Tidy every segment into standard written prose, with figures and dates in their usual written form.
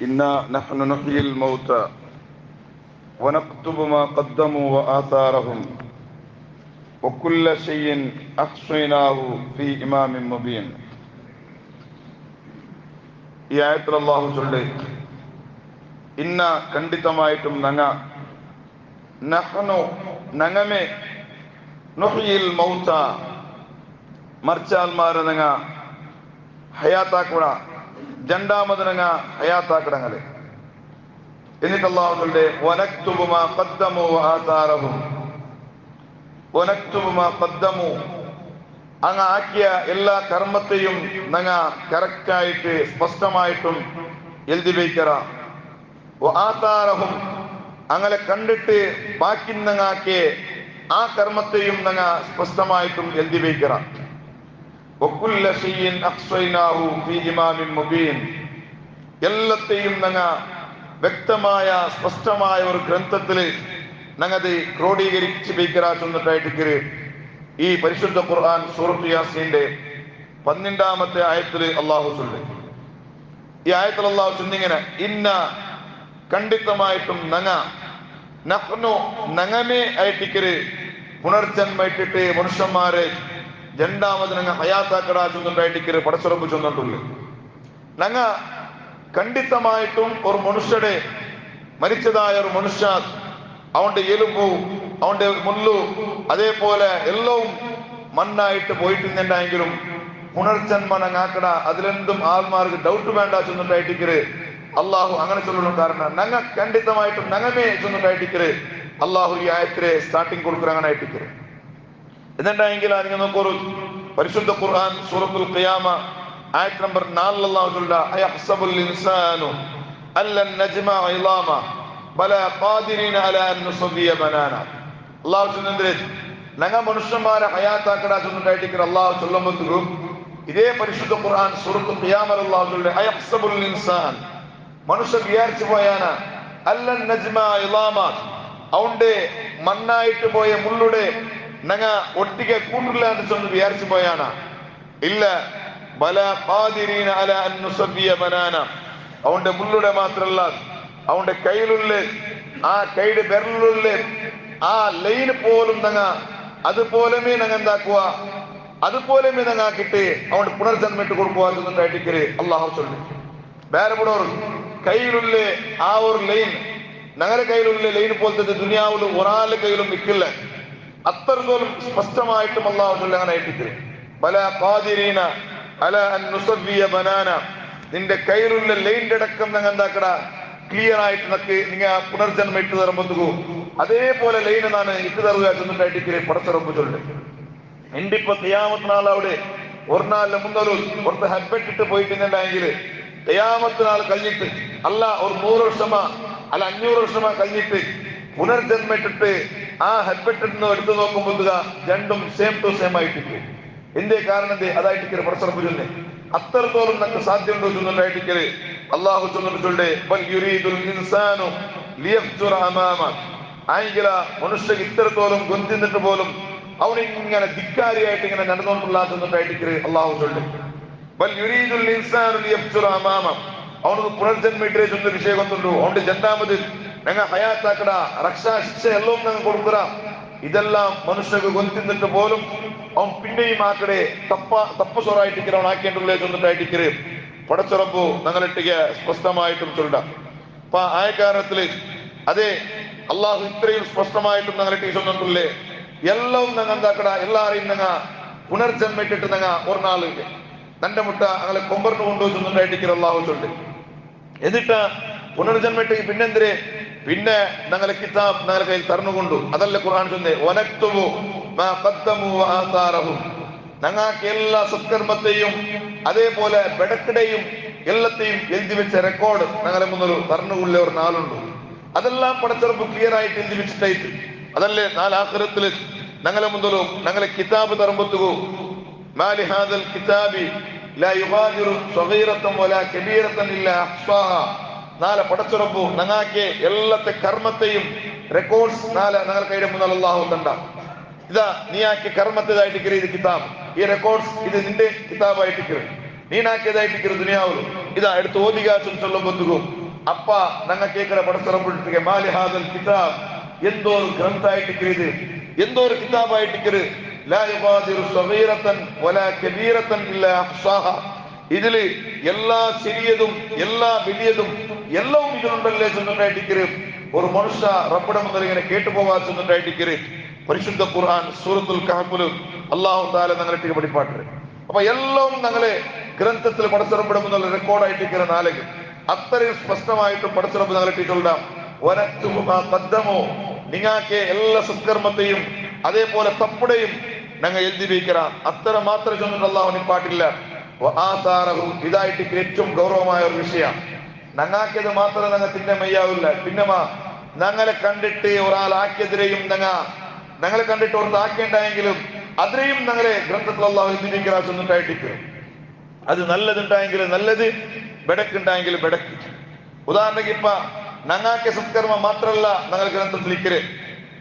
إنا نحن نحيي الموتى ونكتب ما قدموا وآثارهم وكل شيء أحصيناه في إمام مبين. ഈ ആയത്തിൽ അല്ലാഹു ചൊല്ലി ഇന്ന ഖണ്ഡിതമായിട്ടും നഹ്നു നങ്ങമേ നുഹ്യിൽ മൗത മർച്ചാൽമാരെ ഹയാത്താക്കുട രണ്ടാമത് ഹയാത്താക്കിടങ്ങളെ. എന്നിട്ട് അല്ലാഹു ചൊല്ലി വനക്തുബു മാ ഖദ്ദമു വആതാറഹും വനക്തുബു മാ ഖദ്ദമു അങ്ങ് ആക്കിയ എല്ലാ കർമ്മത്തെയും കറക്റ്റായിട്ട് സ്പഷ്ടമായിട്ടും എഴുതി വയ്ക്കറ. ആതാറഹും അങ്ങനെ കണ്ടിട്ട് ബാക്കി ആക്കിയ ആ കർമ്മത്തെയും സ്പഷ്ടമായിട്ടും എഴുതി വയ്ക്കറ. വകുല്ല ശൈഇൻ അഹ്സൈനാഹു ഫീ ഇമാമിൻ മുബീൻ എല്ലാത്തെയും വ്യക്തമായ സ്പഷ്ടമായ ഒരു ഗ്രന്ഥത്തില് അത് ക്രോഡീകരിച്ച് വയ്ക്കറ ചെന്നിട്ടായിട്ട് ഈ പരിശുദ്ധ ഖുർആൻ സൂറത്ത് യാസീന്റെ 12-ാമത്തെ ആയത്തിൽ അല്ലാഹു ചൊല്ലി. ഈ ആയത്തിൽ അല്ലാഹു ചൊല്ലിങ്ങനെ ഇന്ന ഖണ്ഡിതമായിട്ടും നഹ്നു നങ്ങമേ ആയിട്ടിക്കര് പുനർജന്മ ഇട്ടിട്ട് മനുഷ്യന്മാരെ രണ്ടാമത് ഹയാത്താക്കടാ ചെന്നിട്ടായിട്ടിക്കര് പടച്ചുറപ്പ് ചെന്നിട്ടുള്ളു. ഖണ്ഡിതമായിട്ടും ഒരു മനുഷ്യരെ മരിച്ചതായ ഒരു മനുഷ്യ അവന്റെ എലുമ്പു അവന്റെ മുല്ലു അതേപോലെ എല്ലാം മണ്ണായിട്ട് പോയിട്ടുണ്ടെങ്കിലും പുനർജന്മ ആക്കട അതിലെന്തും ആത്മാർക്ക് ഡൗട്ട് വേണ്ട ചെന്നിട്ടായിട്ടിക്കര് അള്ളാഹു അങ്ങനെ ചൊല്ലണം. കാരണം ഖണ്ഡിതമായിട്ടും നങ്ങമേ ചെന്നിട്ടായിട്ടിക്കര് അള്ളാഹു ഈ ആയത്തിലെ സ്റ്റാർട്ടിങ് കൊടുക്കുക അങ്ങനെ ആയിട്ടിക്കര്. എന്നിട്ടെങ്കിൽ നിങ്ങൾ നോക്കൊരു പരിശുദ്ധ ഖുർആൻ സൂറത്തുൽ ഖിയാമ ആയത്ത് നമ്പർ 4 അല്ലാഹു ചൊല്ല അയഹ്സബുൽ ഇൻസാനു അല്ലൻ നജ്മഅ ഇളാമ ബലാ ഖാദിരീന അലാ അൻ നുസവ്വിയ ബനാന. അല്ലാഹു ചൊല്ലുന്നത് മനുഷ്യന്മാരെ ഹയാത്താക്കടാ ചെന്നിട്ടായിട്ടിക്കര് അള്ളാഹു ചൊല്ലുമ്പോഴത്തേക്കും ഇതേ പരിശുദ്ധ ഖുർആൻ സൂറത്തുൽ ഖിയാമ അല്ലാഹു ചൊല്ല അയഹ്സബുൽ ഇൻസാൻ മനുഷ്യൻ വിചാരിച്ചു പോയാന അല്ലൻ നജ്മഅ ഇളാമ അവന്റെ മണ്ണായിട്ട് പോയ മുള്ളുടെ ഒട്ടിಗೆ കൂട്ടില്ല എന്ന് ചൊന്ന് വിചാരിച്ചു പോയാണ്. ഇല്ല ബലാ ഖാദിരീന അലാ അൻ നുസവ്വിയ ബനാന അവന്റെ മുള്ളുടെ മാത്രല്ല അവന്റെ കയ്യിലുള്ള ആ കൈയുടെ ബെരലുള്ള ആ ലൈന് പോലും അതുപോലെമേ എന്താക്കുക അതുപോലെമേ ആക്കിട്ട് അവന്റെ പുനർജന്മിട്ട് കൊടുക്കുവാന്നിട്ടായിട്ടിക്കര് അള്ളാഹു ചൊല്ലി. വേറെ കൂടെ കയ്യിലുള്ള ആ ഒരു ലൈൻ ഞങ്ങളുടെ കയ്യിലുള്ള ലൈൻ പോലത്തെ ദുനിയാവിൽ ഒരാളുടെ കയ്യിലും നിൽക്കില്ല. അത്രത്തോളം സ്പഷ്ടമായിട്ടും അള്ളാഹു ചൊല്ലി അങ്ങനെ ആയിട്ടിക്കര് ബലാ ഖാദിരീന അലാ അൻ നുസവ്വിയ ബനാന നിന്റെ കയ്യിലുള്ള ലൈൻ്റെ അടക്കം എന്താക്കട ക്ലിയർ ആയിട്ട് പുനർജന്മ ഇട്ട് തരുമ്പോ അതേപോലെ ലൈൻ ഇട്ട് തരുക ചെന്നിട്ടായിട്ടിക്കര് പടച്ചിറമ്പ് ചൊല്ലി. എന്റെ ഇപ്പൊ ഖിയാമത്ത് നാൾ അവിടെ ഒരു നാളിലെ മുന്നൊരു പുറത്ത് ഹെൽമെറ്റ് പോയിട്ടുണ്ടെങ്കിൽ ഖിയാമത്ത് നാൾ കഴിഞ്ഞിട്ട് അല്ല ഒരു 100 വർഷമാ അല്ല 500 വർഷമാ കഴിഞ്ഞിട്ട് പുനർജന്മ ഇട്ടിട്ട് ആ ഹെൽമെറ്റ് എടുത്തു നോക്കുമ്പോൾ രണ്ടും സെയിം ടു സെയിം ആയിട്ടില്ല. എന്തേ കാരണം അതായിട്ടിക്കര് പടച്ചിറമ്പ് ചൊല്ലി. അത്രത്തോളം നമുക്ക് സാധ്യമുണ്ടോ ചെന്നിട്ടായിട്ടിക്കര് അള്ളാഹു ചൊല്ലിട്ടുണ്ട് ആയെങ്കില മനുഷ്യ ഇത്രത്തോളം ഗൊന്തിന്നിട്ട് പോലും അവനിങ്ങനെ ധിക്കാരിയായിട്ട് ഇങ്ങനെ നടന്നുകൊണ്ടില്ലാത്തതായിട്ടിക്കര് അള്ളാഹു ചൊല്ലി. അവനൊന്ന് പുനർജന്മിട്ടേ ചൊന്ന വിഷയം കൊണ്ടുള്ളൂ. അവന്റെ രണ്ടാമത് ഹയാത്താക്കട രക്ഷാ ശിക്ഷ എല്ലാം കൊടുക്കുക. ഇതെല്ലാം മനുഷ്യക്ക് ഗൊന്തിന്നിട്ട് പോലും അവൻ പിന്നെയും ആക്കടെ തപ്പസോറായിട്ടിക്കര് അവൻ ആക്കേണ്ടുള്ളേ ചൊന്നിട്ടായിട്ടിക്കര് പടച്ചുറപ്പു ഞങ്ങളിട്ടിക്ക് സ്പഷ്ടമായിട്ടും ചൊല്ല. അപ്പൊ ആ കാരണത്തില് അതെ അള്ളാഹു ഇത്രയും സ്പഷ്ടമായിട്ടും ഞങ്ങളിട്ടിക്ക് ചൊന്നിട്ടുള്ളേ എല്ലാം എന്താക്കട എല്ലാരെയും പുനർജന്മിട്ടിട്ട് ഒരു നാള് തന്റെ മുട്ട അങ്ങനെ കൊമ്പറിന് കൊണ്ടുപോയി ചൊന്നിട്ടായിട്ടിക്കര് അള്ളാഹു ചൊല്ലി. എന്നിട്ട് പുനർജന്മിട്ട് പിന്നെന്തിരെ പിന്നെ ഞങ്ങളെ കിതാബ് ഞങ്ങളുടെ കയ്യിൽ തറന്നുകൊണ്ടു. അതല്ല ഖുർആൻ ചൊന്നേ വനക്തുബു മാ ഖദ്ദമു വആതാറഹും ഞങ്ങൾക്ക് എല്ലാ സത്കർമ്മത്തെയും അതേപോലെ ബെടക്കിടെയും എല്ലാത്തെയും എഴുതി വെച്ച റെക്കോർഡ് ഞങ്ങളെ മുന്നിൽ തറന്നുകൊള്ള ഒരു നാളുണ്ട്. അതെല്ലാം പടച്ചിറപ്പ് ക്ലിയർ ആയിട്ട് എഴുതി വെച്ചിട്ടായിട്ട് അതല്ലേ നാലാഖിറത്തില് ഞങ്ങളെ മുന്നിലും ഞങ്ങളെ കിതാബ് തറമ്പത്തുകൂ മാലി ഹാദൽ കിതാബി ലാ യുഗാദിറു സഗീറത്തൻ വലാ കബീറത്തൻ ഇല്ലാ അഹ്സാഹാ. നാളെ പടച്ചുറപ്പു ഞങ്ങൾക്ക് എല്ലാത്തെ കർമ്മത്തെയും റെക്കോർഡ്സ് നാളെ ഞങ്ങൾ കൈയുടെ മുന്നിൽ അല്ലാഹു തണ്ട. ഇതാ നീ ആക്കിയ കർമ്മത്തേതായിട്ടിക്കര് ഇത് കിതാബ്, ഈ റെക്കോർഡ്സ് ഇത് നിന്റെ കിതാബായിട്ടിക്കര്, നീനാക്കിയതായിട്ടിക്കര് ദുനിയാവിലും ഇതാ എടുത്ത് ഓതിക ചൊല്ലുമ്പോഴത്തേക്കും ಅಪ್ಪ ನಂಗ ಕೇಕರ ಪಡಸರಬಿಟ್ಟಿಗೆ ಮಾಲಿ ಹಾದಲ್ ಕಿತಾಬ್ ಎಂದೋ ಗ್ರಂಥ ಆಯ್ತಿಕ್ಕಿರಿದು ಎಂದೋ ஒரு கிதாப் ஆயிட்டிக்கிறது லா யுபாதிரு ஸகீரத்தன் வலா கபீரத்தன் இல்லா அஹ்ஸாஹா ഇതില് എല്ലാ ചെറിയതും എല്ലാ വലിയതും എല്ലാം ഇതിലുണ്ടല്ലേ ചെന്നിട്ടായിട്ടിക്കര് ഒരു മനുഷ്യ റബ്ബിടെ മുതൽ ഇങ്ങനെ കേട്ടുപോകാൻ ചെന്നിട്ടായിട്ടിക്കര് പരിശുദ്ധ ഖുർആൻ സൂറത്തുൽ കഹ്ഫിൽ അല്ലാഹു തആല ഞങ്ങളെ പഠിപ്പാട്ട് അപ്പൊ എല്ലാം ഞങ്ങളെ ഗ്രന്ഥത്തിൽ പടച്ചറബിടെ മുതൽ റെക്കോർഡായിട്ടിരിക്കുന്ന നാളുകൾ അത്രയും സ്പഷ്ടമായിട്ട് പടച്ചറബ് ഞങ്ങളെ ഇട്ടിട്ടുണ്ടാം ഒരോ നിങ്ങൾക്ക് എല്ലാ സത്കർമ്മത്തെയും അതേപോലെ തപ്പുടെയും ഞങ്ങൾ എഴുതി വയ്ക്കാം അത്ര മാത്രം ചെന്നിട്ട് അല്ലാഹു പാട്ടില്ല ഇതായിട്ട് ഏറ്റവും ഗൗരവമായ ഒരു വിഷയം ഞങ്ങൾക്കിത് മാത്രം ഞങ്ങൾ തിന്നെ മയ്യാവില്ല പിന്നെമാ ഞങ്ങളെ കണ്ടിട്ട് ഒരാളാക്കിയതിരെയും ഞങ്ങളെ കണ്ടിട്ട് ഒരു ആക്കേണ്ടായെങ്കിലും അതിരെയും ഞങ്ങളെ ഗ്രന്ഥത്തിൽ അല്ലാഹു എഴുതിയിരിക്കുക ചെന്നിട്ടായിട്ടിരിക്കും അത് നല്ലതുണ്ടായെങ്കിൽ നല്ലത് ബെടക്കുണ്ടായെങ്കിൽ ബെടക്ക് ഉദാഹരണക്ക് ഇപ്പൊ ഞങ്ങൾക്ക് സത്കർമ്മം മാത്രമല്ല ഞങ്ങൾ ഗ്രന്ഥത്തിലിക്കര്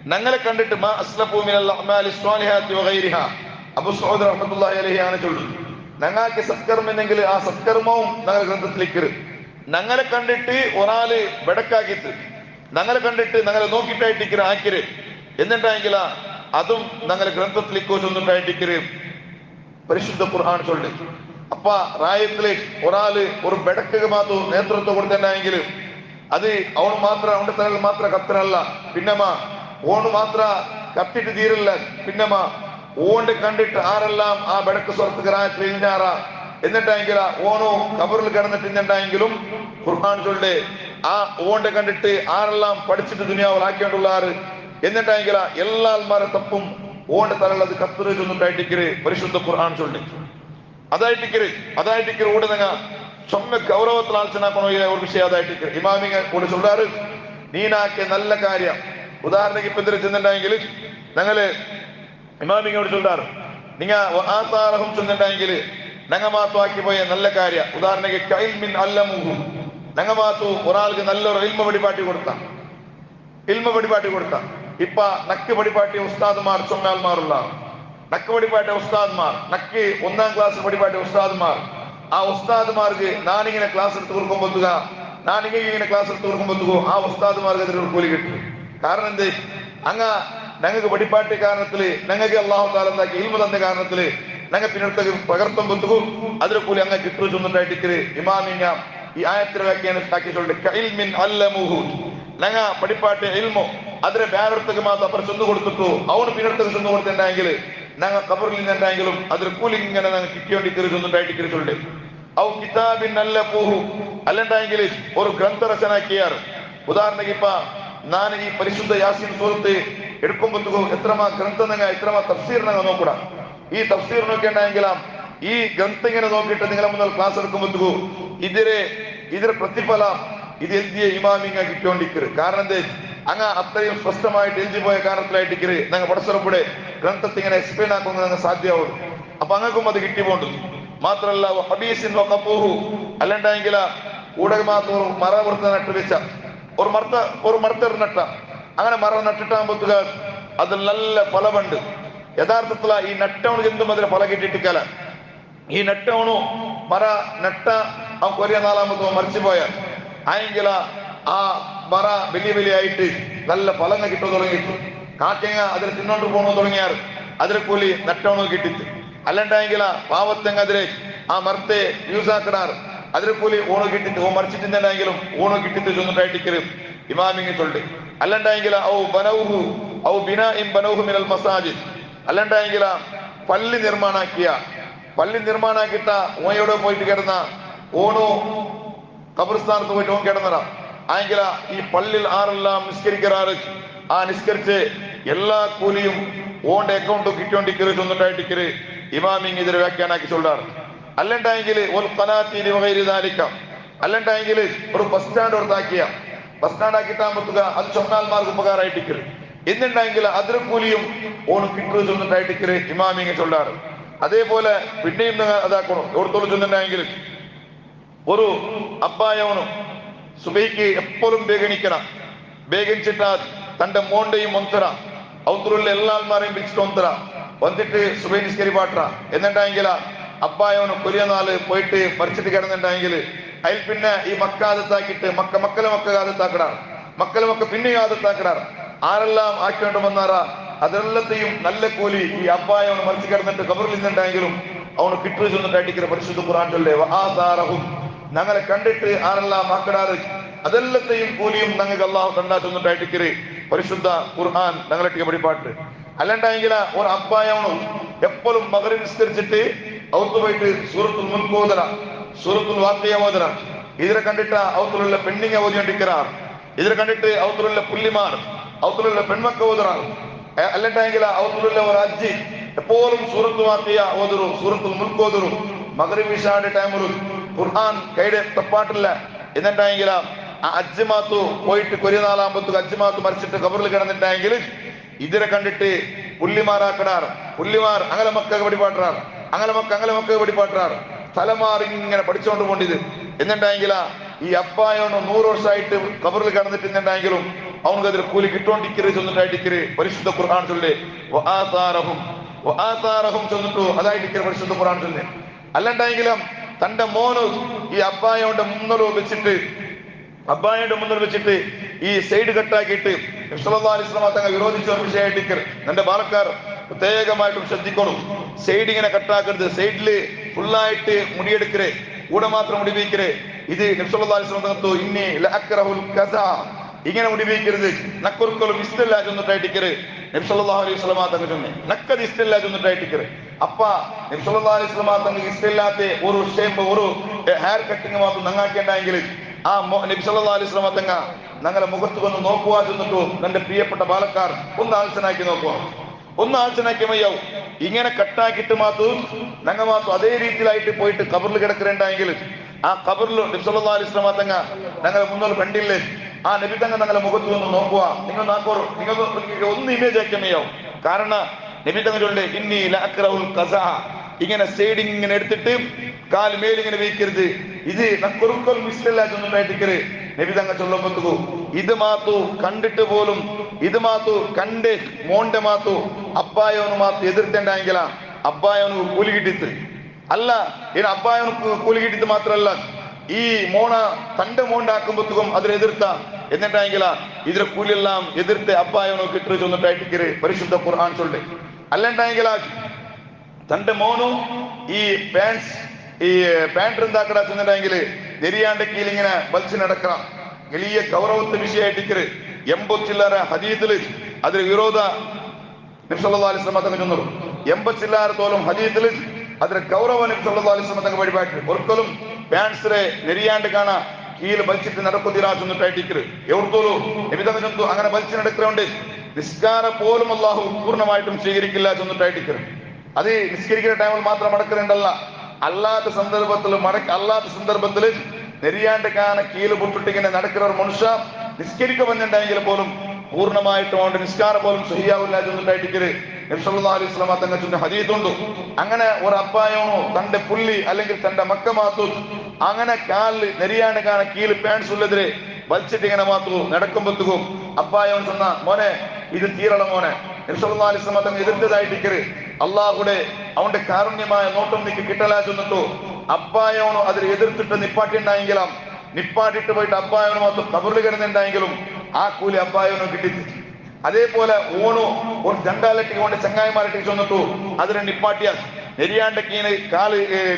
ഞങ്ങളെ കണ്ടിട്ട് മാ അസ്ലഫു മിനൽ അഅ്മാലി സ്വാലിഹാത്തി വഗൈരിഹാ അബൂ സഊദ് റഹ്മത്തുള്ളാഹി അലൈഹി ആണ് ചൊല്ലുന്നത് ഞങ്ങൾക്ക് സത്കർമ്മം എന്നെങ്കിൽ ആ സത്കർമ്മവും ഞങ്ങൾ ഗ്രന്ഥത്തിലേക്ക് ഞങ്ങളെ കണ്ടിട്ട് ഒരാള് ബെടക്കാക്കിത്ത് ഞങ്ങളെ കണ്ടിട്ട് ഞങ്ങളെ നോക്കിയിട്ടായിട്ടിക്കര് ആക്കിര് എന്നിട്ടായെങ്കിൽ അതും ഞങ്ങളെ ഗ്രന്ഥത്തിലേക്കോ ചെന്നിട്ടായിട്ടിക്കര് പരിശുദ്ധ ഖുർആൻ ചൊല്ലി അപ്പ റായത്തില് ഒരാള് ഒരു ബെടക്ക് മാത്രം നേതൃത്വം കൊടുത്തിട്ടുണ്ടെങ്കിൽ അത് അവന് മാത്രം അവന്റെ തലയിൽ മാത്രം കത്തനല്ല പിന്നമാ ഓണ് മാത്ര കത്തിട്ട് തീരില്ല പിന്നമാ ഓണ്ട് കണ്ടിട്ട് ആരെല്ലാം ആ ബെടക്ക് സ്വർത്തകരായത്തിൽ ഇഞ്ഞാറാ എന്നിട്ടെങ്കിൽ ഓണോ കബറിൽ കിടന്നിട്ടുണ്ടെങ്കിലും ഖുർആൻ ചൊല്ലേ ആ ഓണ്ട് കണ്ടിട്ട് ആരെല്ലാം പഠിച്ചിട്ട് ദുനിയാവിലാക്കിക്കൊണ്ടുള്ളാറ് എന്നിട്ടെങ്കിൽ എല്ലാ ആൾമാരെ തപ്പും ഓണ്ട് തലള്ളത് കത്തറ് ചെന്നിട്ടായിട്ടിക്കര് പരിശുദ്ധ ഖുർആൻ ചൊല്ലി അതായിട്ടിക്കര് ഓട് നിങ്ങൾ சொன்ன கௌரவத்தில் ஆலோசனை ஒரு விஷயம் அதாயிட்டு இமாமிங்க கூட சொல்றாரு நீனாக்க நல்ல காரியம் உதாரணக்கு இப்ப ചെന്നിട്ടുണ്ടെങ്കിൽ ഞങ്ങള് ഇമാമിങ്ങോട് சொல்றாரு நீங்க ஆசாரகம் ചെന്നിട്ടുണ്ടെങ്കിൽ ഞങ്ങ മാത്തുവാക്കി പോയ നല്ല കാര്യം ഉദാഹരണക്ക് കൈൽമിൻ അല്ലമുഹു ഞങ്ങ മാത്തു ഒരാൾക്ക് നല്ലൊരു ഇൽമ പടിപാട്ടി കൊടുത്ത ഇപ്പ നക്ക് പടിപാട്ടിയ ഉസ്താദ്മാർ ചൊന്നാൽമാരുള്ള നക്ക് പടിപാട്ടിയ ഉസ്താദ്മാർ നക്ക് 1ാം ക്ലാസ് പടിപാട്ടിയ ഉസ്താദ്മാർ ആ ഉസ്താദ്മാർക്ക് ഞാനിങ്ങനെ ക്ലാസ് എടുത്ത് കൊടുക്കുമ്പോത്തുക ഞാനിങ്ങനെ ക്ലാസ് എടുത്ത് കൊടുക്കുമ്പോത്തുകോ ആ ഉസ്താദ്മാർക്ക് അതിനൊരു കൂലി കിട്ടും കാരണം എന്ത് ഞങ്ങൾക്ക് പഠിപ്പാട്ടിയ കാരണത്തില് ഞങ്ങൾക്ക് അല്ലാഹു തആല എന്താക്കി ഇൽമ തന്ന കാരണത്തില് ഞങ്ങൾ പിന്നീട് പകർത്തുമ്പോത്തുകോ അതിന് കൂലി അങ്ങ് കിട്ടു ചെന്നിട്ടായിട്ടിക്കര് ഇമാമിങ്ങ ഈ ആയത്തിന് വ്യാഖ്യാനത്താക്കി ഞങ്ങ പഠിപ്പാട്ടിയ ഇൽമോ അതിനെ വേറൊരുത്തക്ക് മാത്രം അപ്പുറം ചെന്ന് കൊടുത്തിട്ടു അവന് പിന്നീടത്തേക്ക് ചെന്ന് കൊടുത്തിട്ടുണ്ടെങ്കിൽ ഞങ്ങൾ കബറിൽ നിന്നുണ്ടെങ്കിലും അതിന് കൂലി ഇങ്ങനെ ഞങ്ങൾ കിട്ടിയോണ്ടിക്കര് ചെന്നിട്ടായിട്ടിക്കര് ചൊല്ലി ഔ കിതാബിൻ നല്ല പൂഹു അല്ലണ്ടെങ്കിൽ ഒരു ഗ്രന്ഥരചന ആക്കിയാർ ഉദാഹരണക്ക് ഇപ്പ ഞാൻ ഈ പരിശുദ്ധ യാസീൻ സൂറത്ത് എടുക്കുമ്പോഴത്തേക്കും എത്രമാ ഗ്രന്ഥം എത്രമാ തഫ്സീർ ഞങ്ങൾ നോക്കൂടാ ഈ തഫ്സീർ നോക്കിയിട്ടുണ്ടെങ്കിലും ഈ ഗ്രന്ഥം ഇങ്ങനെ നോക്കിയിട്ട് നിങ്ങളെ മുന്നിൽ ക്ലാസ് എടുക്കുമ്പോഴത്തേക്കും ഇതിരെ പ്രതിഫലം ഇത് എഴുതിയ ഇമാമിങ്ങ കിട്ടിയോണ്ടിക്കര് കാരണം എന്ത് അങ്ങ് അത്രയും സ്പഷ്ടമായിട്ട് എഴുതി പോയ കാരണത്തിലായിട്ടിക്കര് ഞങ്ങൾ പടച്ചറപ്പൂടെ ഗ്രന്ഥത്തെ ഇങ്ങനെ എക്സ്പ്ലെയിൻ ആക്കുന്നത് ഞങ്ങൾ സാധ്യമാവും അപ്പൊ അങ്ങക്കും അത് കിട്ടിപ്പോണ്ട് മാത്രല്ല ഹബീസിൻ വഖഫൂഹു അല്ലണ്ടെങ്കിൽ കൂടെ മാത്രം മറ വൃത്ത നട്ട് വെച്ച ഒരു മർത്തർ നട്ട അങ്ങനെ മറ നട്ടിട്ടാകുമ്പോത്തുക അതിൽ നല്ല ഫലമുണ്ട് യഥാർത്ഥത്തില ഈ നട്ടവണ് എന്തും അതിന് ഫല കിട്ടിയിട്ടിക്കല ഈ നട്ടവണു മറ നട്ട അവൻ കൊറിയ 4ാമത്തോ മരിച്ചു പോയ ആയെങ്കിൽ ആ മറ വലിയ ആയിട്ട് നല്ല ഫലങ്ങൾ കിട്ടുക തുടങ്ങിയിട്ടു കാക്കങ്ങ അതിൽ തിന്നോണ്ട് പോകണോ തുടങ്ങിയാർ അതിനെ കൂലി നട്ടവണോ കിട്ടിത്ത് അല്ലണ്ടെങ്കിൽ പാവത്തെങ്ങ അതിരെ ആ മരത്തെ യൂസ് ആക്കിടാർ അതിനെ കൂലി ഓണോ കിട്ടിത്ത് ഓ മരിച്ചിട്ടുണ്ടെങ്കിലും ഓണോ കിട്ടിത്ത് ചെന്നിട്ടായിട്ടിക്കര് ഇമാമിങ്ങ ചൊല്ലി അല്ലണ്ടെങ്കിൽ ഔ ബിനാഇൻ ബനൗഹു മിനൽ മസാജിദ് അല്ലണ്ടെങ്കിൽ പള്ളി നിർമ്മാണാക്കിട്ട ഓയോടെ പോയിട്ട് കിടന്ന ഓണോ കബർസ്ഥാനത്ത് പോയിട്ട് ഓൻ കിടന്നടാ ആയെങ്കിൽ ഈ പള്ളിയിൽ ആരെല്ലാം നിസ്കരിക്കാറ് ആ നിസ്കരിച്ച് എല്ലാ കൂലിയും ഓന്റെ അക്കൗണ്ട് കിട്ടിക്കൊണ്ടിരിക്കര് ചെന്നിട്ടായിട്ടിക്കര് ഇമാമിങ് ഇതിരെ വ്യാഖ്യാനാക്കി ചൊല്ലാറ് അല്ലണ്ടെങ്കിൽ ഒരു ഖനാത്തീനി വഗൈരിദാലിക അല്ലണ്ടെങ്കിൽ ഒരു ബസ് സ്റ്റാൻഡ് ആക്കിട്ടാകുമ്പോത്തുക അത് ചൊന്നാൽമാർക്ക് ഉപകാരമായിട്ടിക്കര് എന്നുണ്ടെങ്കിൽ അതിരെ കൂലിയും ഓണ് കിട്ടു ചെന്നിട്ടായിട്ടിക്കര് ഇമാമിങ് ചൊല്ലാറ് അതേപോലെ പിന്നെയും അതാക്കണം എവിടത്തോളം ചെന്നിട്ടുണ്ടെങ്കിൽ ഒരു അപ്പായവനും സുബൈക്ക് എപ്പോഴും ಬೇಗಣಿಸಿട്ടാ തന്റെ മോണ്ടയും ഒന്തര അവത്തുള്ള എല്ലാ ആൾമാരെയും വിളിച്ചിട്ട് ഒന്തര വന്നിട്ട് സുബൈ നിസ്കരി പാട്ട എന്നിട്ടെങ്കിൽ അപ്പായവന് കൊറിയ നാള് പോയിട്ട് മരിച്ചിട്ട് കിടന്നിട്ടുണ്ടെങ്കിൽ അതിൽ പിന്നെ ഈ മക്ക ആദത്താക്കിയിട്ട് മക്കളെ ആദത്താക്കിടാർ, മക്കളെ പിന്നെ ആദത്താക്കിടാർ. ആരെല്ലാം ആക്കിക്കൊണ്ട് വന്നാറാ അതെല്ലാത്തെയും നല്ല കൂലി ഈ അബ്ബായ അവന് മറിച്ച് കിടന്നിട്ട് കബറിൽ നിന്നുണ്ടെങ്കിലും അവന് കിട്ടു ചെന്നിട്ടായിട്ടിരിക്കുന്ന പരിശുദ്ധ ഖുർആൻ ചൊല്ലേ ആസാറഹും ഞങ്ങളെ കണ്ടിട്ട് ആരെല്ലാം ആക്കിടാറ് അതെല്ലാത്തെയും കൂലിയും ഞങ്ങൾക്ക് അള്ളാഹു കണ്ടാ ചെന്നിട്ടായിട്ടിരിക്കര് പരിശുദ്ധ ഖുർആൻ ഞങ്ങളെ പഠിപ്പാട്ട്. അല്ലണ്ടെങ്കിൽ ഒരു അബ്ബായവനും എപ്പോഴും മഗ്‌രിബ് നിസ്കരിച്ചിട്ട് അവത്ത് പോയിട്ട് സൂറത്തുൽ മുൽക്ക് ഓതറ, സൂറത്തുൽ വാഖിയ ഓതറ. ഇതിനെ കണ്ടിട്ട് അവത്തിലുള്ള പെണ്ണിങ്ങ ഓതിക്കൊണ്ടിരിക്കാർ, ഇതിനെ കണ്ടിട്ട് അവത്തിലുള്ള പുല്ലിമാർ, അവത്തിലുള്ള പെൺമക്ക ഓതറാർ. അല്ലണ്ടെങ്കിൽ അവത്തിലുള്ള ഒരു അജ്ജി എപ്പോഴും സൂറത്ത് വാഖിയ ഓതറു, സൂറത്തുൽ മുൽക്ക് ഓതറു. മഗ്‌രിബ് ഇശാന്റെ ടൈമിൽ ഖുർആൻ കൈയുടെ തപ്പാട്ടില്ല എന്നുണ്ടെങ്കിൽ ആ അജ്ജമാത്തു പോയിട്ട് കൊരിനാലാമ്പത്തു അജ്ജമാത്തു മരിച്ചിട്ട് കബറിൽ കിടന്നിട്ടെങ്കിൽ ഇതിനെ കണ്ടിട്ട് പുല്ലിമാറാക്കിടാർ, പുല്ലിമാർ അങ്ങനെ മക്ക പഠിപ്പാട്ടാർ, അങ്ങനെ മക്ക പഠിപ്പാട്ടാർ. തലമാറി ഇങ്ങനെ പഠിച്ചുകൊണ്ട് പോണ്ടിത് എന്നുണ്ടെങ്കിൽ ഈ അബ്ബായോണ് 100 വർഷമായിട്ട് കബറിൽ കിടന്നിട്ടുണ്ടെങ്കിലും അവനക്ക് അതിൽ കൂലി കിട്ടോണ്ടിരിക്കരുത് ചെന്നിട്ടായിട്ടിക്കര് പരിശുദ്ധ ഖുർആൻ ചൊല്ലേ ചെന്നിട്ടു അതായിട്ടിക്കര് പരിശുദ്ധ ഖുർആൻ ചൊല്ലേ. അല്ലണ്ടെങ്കിലും തന്റെ മോന് ഈ അബ്ബായോന്റെ മുന്നിൽ വെച്ചിട്ട് ഈ സൈഡ് കട്ടാക്കിയിട്ട് നബി സല്ലല്ലാഹു അലൈഹി വസല്ലം തങ്ങൾ വിരോധിച്ച ഒരു വിഷയമായിട്ട് എന്റെ ബാലക്കാർ പ്രത്യേകമായിട്ടും ശ്രദ്ധിക്കണം. സൈഡ് ഇങ്ങനെ കട്ടാക്കരുത്, സൈഡില് ഫുള്ളായിട്ട് മുടിയെടുക്കരേ, കൂടെ മാത്രം മുടിവീക്കരേ. ഇത് നബി സല്ലല്ലാഹു അലൈഹി വസല്ലം തങ്ങൾ ഇന്നി ലഅക്റഹുൽ ഖസാ ഇങ്ങനെ മുടിവീക്കരുത്, നക്കൊരുക്കലും ഇഷ്ടമില്ല ചെന്നിട്ടായിട്ടിക്കര് നബി സല്ലല്ലാഹു അലൈഹി വസല്ലം തങ്ങൾ ചൊന്നെ നക്കത് ഇഷ്ടമില്ല ചെന്നിട്ടായിട്ടിക്കര്. അപ്പ നബി സല്ലല്ലാഹു അലൈഹി വസല്ലം തങ്ങൾ ഇഷ്ടമില്ലാത്ത ഒരു ഷേപ്പ് ഒരു ഹെയർ കട്ടിങ് മാത്രം നങ്ങാക്കേണ്ടെങ്കിൽ ആ നബി സല്ലല്ലാഹു അലൈഹി വസല്ലം തങ്ങൾ ഞങ്ങളെ മുഖത്ത് വന്ന് നോക്കുക ചെന്നിട്ടു എന്റെ പ്രിയപ്പെട്ട ബാലക്കാർ ഒന്ന് ആലോചനാക്കി നോക്കുക, ഒന്ന് ആലോചനാക്കി മയ്യാവും. ഇങ്ങനെ കട്ടാക്കിയിട്ട് മാത്രം ഞങ്ങൾ മാത്രം അതേ രീതിയിലായിട്ട് പോയിട്ട് കബറിൽ കിടക്കലുണ്ടെങ്കിൽ ആ കബറിൽ നബി സല്ലല്ലാഹു അലൈഹി വസല്ലം തങ്ങൾ ഞങ്ങളെ മുന്നിൽ കണ്ടില്ലേ, ആ നബി തങ്ങൾ ഞങ്ങളെ മുഖത്ത് വന്ന് നോക്കുക. നിങ്ങൾക്ക് ഒന്ന് ഇമേജ് ആക്കിയ മയ്യാവും. കാരണം നബി തങ്ങളുടെ ഇന്നി ലഅക്റഹുൽ ഖസാ ഇങ്ങനെ സൈഡ് ഇങ്ങനെ എടുത്തിട്ട് കാൽ മേലിങ്ങനെ വീക്കരുത്, ഇത് നക്കൊരുക്കലും ഇഷ്ടമില്ലാത്തതായിട്ടിക്കര് നബി തങ്ങൾ ചൊല്ലുമ്പോ ഇത് മാത്തു കണ്ടിട്ട് പോലും ഇത് മാത്തു കണ്ട് മോന്റെ മാത്തു അബ്ബായോന് മാത്തു എതിർത്തേണ്ടെങ്കിൽ അബ്ബായോന് കൂലി കിട്ടിത്ത് അല്ല. ഇനി അബ്ബായോനക്ക് കൂലി കിട്ടിത്ത് മാത്രല്ല ഈ മോണ തന്റെ മോണ്ടാക്കുമ്പോഴത്തേക്കും അതിൽ എതിർത്ത എന്നിട്ടെങ്കിൽ ഇതിലെ കൂലിയെല്ലാം എതിർത്ത് അബ്ബായോന് കിട്ടു ചെന്നിട്ടായിട്ടിക്കര് പരിശുദ്ധ ഖുർആൻ ചൊല്ലേ. അല്ലെണ്ടെങ്കിൽ തന്റെ മോനും ഈ പാൻറ് എന്താക്കട ചെന്നിട്ടെങ്കിൽ നെരിയാണ്ട് കീഴിലിങ്ങനെ വലിച്ചു നടക്കണം. വലിയ ഗൗരവത്തെ വിഷയമായിട്ടിക്കര് 80 ചില്ലറ ഹദീസില് അതിൽ വിരോധ നബി സല്ലല്ലാഹു അലൈഹി വസല്ലം തങ്ങൾ ചെന്നു 80 ചില്ലറ തോലും ഹദീസില് അതിൽ ഗൗരവ നബി സല്ലല്ലാഹു അലൈഹി വസല്ലം തങ്ങൾ വഴിപാട്ട് ഒരിക്കലും പാൻസിലെ നെരിയാണ്ട് കാണാ കീഴിൽ വലിച്ചിട്ട് നടക്കുന്നില്ല ചെന്നിട്ടായിട്ടിക്കര് എവിടത്തോളൂ നബി തങ്ങൾ ചെന്നു അങ്ങനെ വലിച്ചു നടക്കുന്നുണ്ട്. നിസ്കാരം പോലും അള്ളാഹു പൂർണ്ണമായിട്ടും സ്വീകരിക്കില്ല ചെന്നിട്ടായിട്ടിക്കര്. അത് നിസ്കരിക്കുന്ന ടൈമിൽ മാത്രം മടക്കുന്നുണ്ടല്ല, അല്ലാത്ത സന്ദർഭത്തില് നെരിയാണ്ട് കാണ കീല് പൊട്ടിട്ട് ഇങ്ങനെ നടക്കുന്ന ഒരു മനുഷ്യ നിസ്കരിക്ക വന്നിട്ടുണ്ടെങ്കിൽ പോലും പൂർണ്ണമായിട്ടും അവന്റെ നിസ്കാരം പോലും സഹിയാവില്ല ചെന്നിട്ടായിട്ടിക്കര് നബി സല്ലല്ലാഹു അലൈഹി വസല്ലം തങ്ങൾ ചൊന്ന ഹദീസുണ്ട്. അങ്ങനെ ഒരു അബ്ബായോനോ തന്റെ പുള്ളി അല്ലെങ്കിൽ തന്റെ മക്ക മാത്തു അങ്ങനെ കാലിൽ നെരിയാണ്ട് കാണ കീല് പാൻസ് ഉള്ളതിരെ വലിച്ചിട്ട് ഇങ്ങനെ മാത്തു നടക്കുമ്പോഴത്തേക്കും അബ്ബായോൻ ചെന്ന മോനെ ഇത് തീരള മോനെ നബി സല്ലല്ലാഹു അലൈഹി വസല്ലം തങ്ങൾ എതിർത്തതായിട്ടിക്കര് അള്ളാഹുടെ അവന്റെ കാരുണ്യമായ നോട്ടം നിക്ക് കിട്ടലാ ചെന്നിട്ടു അബ്ബായോനോ അതിൽ എതിർത്തിട്ട് നിപ്പാട്ടിണ്ടായെങ്കിലും നിപ്പാട്ടിട്ട് പോയിട്ട് അബ്ബായോനോ മാത്രം കബറിൽ കിടന്നുണ്ടായെങ്കിലും ആ കൂലി അബ്ബായോനോ കിട്ടി. അതേപോലെ ഓണോ ഒരു ജണ്ടാലട്ടി കൊണ്ട് ചങ്ങായിമാരട്ടി ചെന്നിട്ടു അതിനെ നിപ്പാട്ടിയാൽ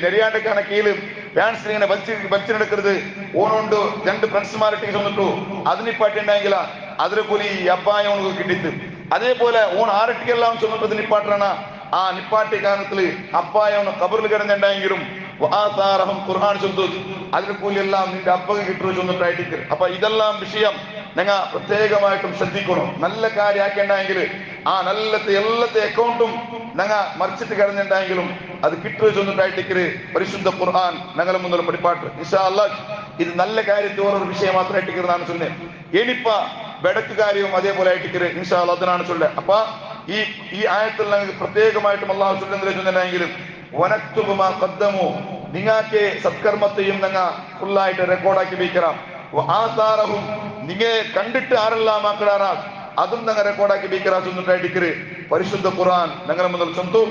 നെരിയാണ്ടക്കാണ് കീഴില് പാൻസിൽ ഇങ്ങനെ വലിച്ചെടുക്കരുത് ഓണോണ്ട് 2 ഫ്രണ്ട്സ്മാരട്ടി ചെന്നിട്ടു അത് നിപ്പാട്ടിണ്ടായെങ്കിൽ അതിനെ കൂലി അബ്ബായോനോ കിട്ടിത്ത്. അതേപോലെ ഓൺ ആരട്ടിക്കെല്ലാം ചെന്നിട്ട് നിപ്പാട്ടാണ് ആ നിപ്പാട്ടി കാലത്തില് അബ്ബായോന് കബറിൽ കിടന്നുണ്ടായെങ്കിലും ഖുർആൻ ചൊല്ലു അതിന് കൂലിയെല്ലാം നിന്റെ അബ്ബക്ക് കിട്ടുക ചെന്നിട്ടായിട്ട്. അപ്പൊ ഇതെല്ലാം വിഷയം നിങ്ങൾ പ്രത്യേകമായിട്ടും ശ്രദ്ധിക്കണം. നല്ല കാര്യമാക്കേണ്ടെങ്കിൽ ആ എല്ലാത്തെ അക്കൗണ്ടും ഞങ്ങൾ മറിച്ചിട്ട് കിടന്നിട്ടുണ്ടെങ്കിലും അത് കിട്ടുക ചെന്നിട്ടായിട്ട് പരിശുദ്ധ ഖുർആൻ ഞങ്ങളെ മുന്നിൽ പഠിപ്പാട്ട് ഇൻഷാ അല്ലാഹ്. ഇത് നല്ല കാര്യത്തിൽ ഓരോ വിഷയം മാത്രമായിട്ട് നാണ് ചൊല്ലേ. ഇനിപ്പ ബെടക്ക് കാര്യവും അതേപോലെ ആയിട്ട് ഇൻഷാ അല്ലാഹ് അതിനാണ് ചൊല്ലേ. അപ്പൊ ഈ ആയത്തിൽ ഞങ്ങൾക്ക് പ്രത്യേകമായിട്ടും അള്ളാഹു ചൊല്ലുന്നെങ്കിലും വനക്തുബുമാ ഖദ്ദമു നിങ്ങൾക്ക് സത്കർമ്മത്തെയും ഞങ്ങൾ ഫുള്ളായിട്ട് റെക്കോർഡാക്കി വയ്ക്കണം. ആസാറഹും നിങ്ങൾ കണ്ടിട്ട് ആരെല്ലാം ആക്കിടാറാ അതും ഞങ്ങൾ റെക്കോർഡാക്കി വയ്ക്കറാ ചെന്നിട്ടായിട്ട് പരിശുദ്ധ ഖുർആൻ ഞങ്ങളെ മുന്നിൽ ചൊന്തു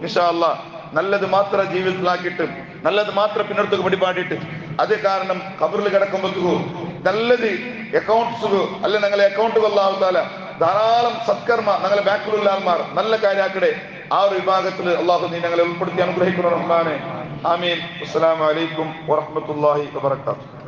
ഇൻഷാ അല്ലാഹ്. നല്ലത് മാത്രം ജീവിതത്തിലാക്കിയിട്ട് നല്ലത് മാത്രം പിന്നടുത്തേക്ക് പഠിപ്പാട്ടിട്ട് അത് കാരണം ഖബറിൽ കിടക്കുമ്പോഴത്തേക്കു നല്ലത് അക്കൗണ്ട്സ് അല്ല ഞങ്ങളെ അക്കൗണ്ട് അല്ലാഹു ധാരാളം സത്കർമ്മ ഞങ്ങളെ ബാക്കിലുള്ള ആൾമാർ നല്ല കാര്യാക്കടെ. ആ ഒരു വിഭാഗത്തിൽ അള്ളാഹു നീ ഞങ്ങളെ ഉൾപ്പെടുത്തി അനുഗ്രഹിക്കണം റഹ്മാനെ. ആമീൻ. അസ്സലാമു അലൈക്കും വറഹ്മത്തുള്ളാഹി വബറകാതുഹു.